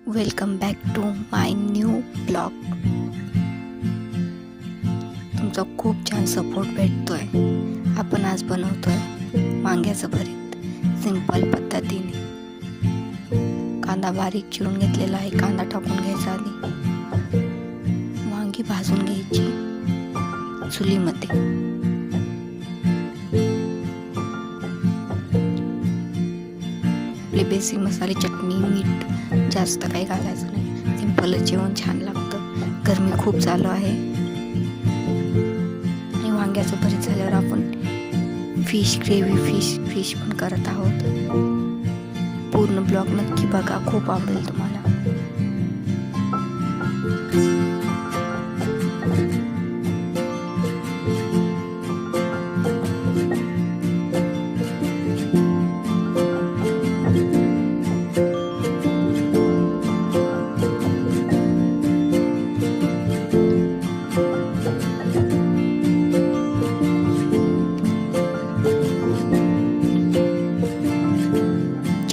Welcome back to my new blog. तुमचा खूप छान सपोर्ट भेटतोय. आपण आज बनवतोय वांग्याचं भरीत सिंपल पद्धतीने. कांदा बारीक चिरून घेतलेला आहे. कांदा टाकून घ्यायचा आधी. वांगी भाजून घ्यायची चुलीमध्ये. आपले बेसिक मसाले, चटणी, मीठ जास्त काही घालायचं नाही. सिंपलच जेवण छान लागतं. गरमी खूप चालू आहे आणि वांग्याचं भरीत झाल्यावर आपण फिश ग्रेव्ही फिश पण करत आहोत. पूर्ण ब्लॉग नक्की बघा, खूप आवडेल तुम्हाला.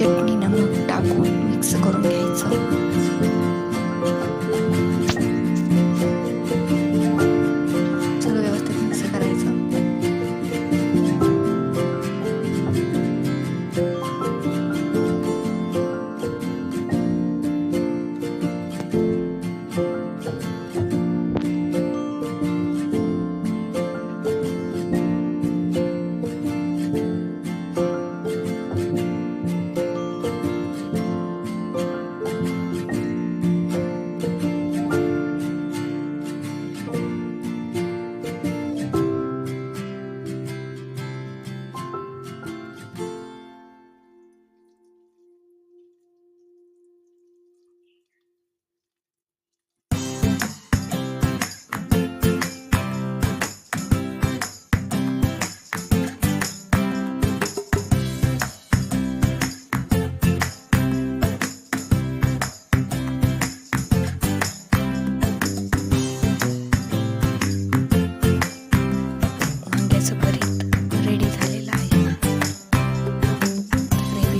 चटणी नमक टाकून मिक्स करून घ्यायचं. सगळं व्यवस्थित मिक्स करायचं.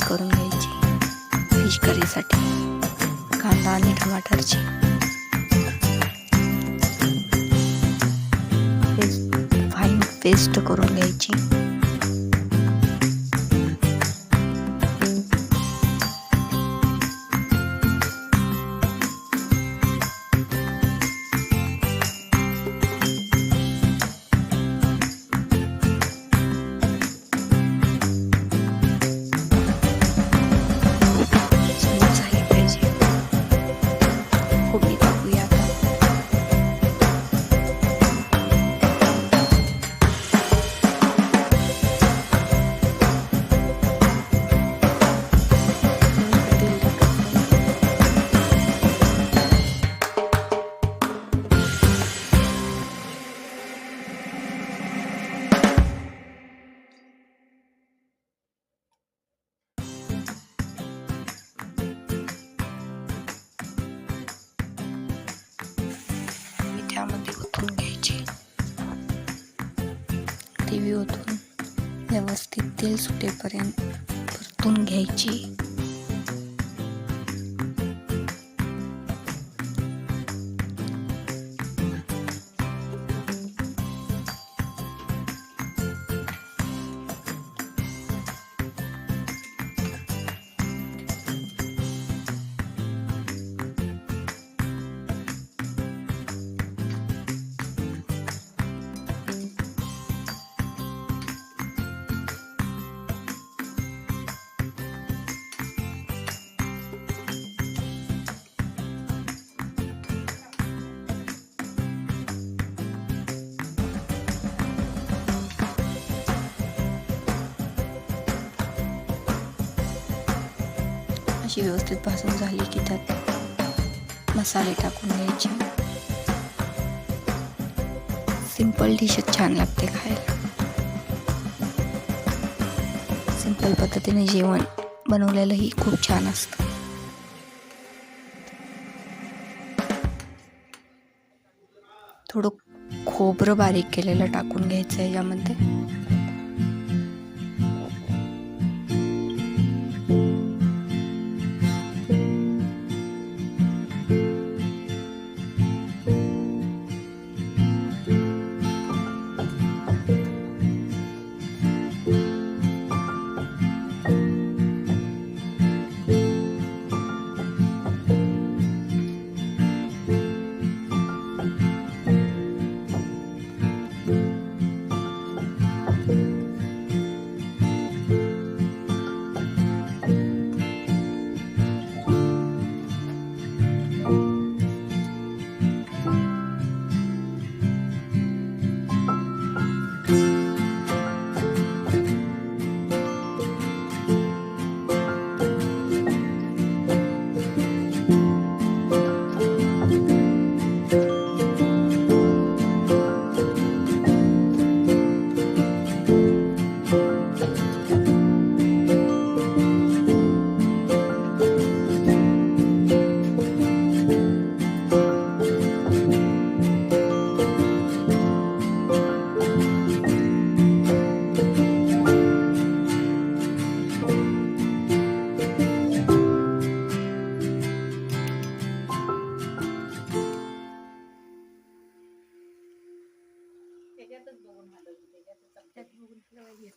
करून घ्यायची फिश करीसाठी. कांदा आणि टमाटरची फाईन पेस्ट करून घ्यायची. त्यामध्ये ओतून घ्यायची. ग्रेव्ही ओतून व्यवस्थित तेल सुटेपर्यंत परतून घ्यायची. अशी व्यवस्थित भाजून झाली की त्यात मसाले टाकून घ्यायचे. सिंपल डिशच छान लागते खायला. सिंपल पद्धतीने जेवण बनवलेलंही खूप छान असतं. थोडं खोबरं बारीक केलेलं टाकून घ्यायचं यामध्ये. हे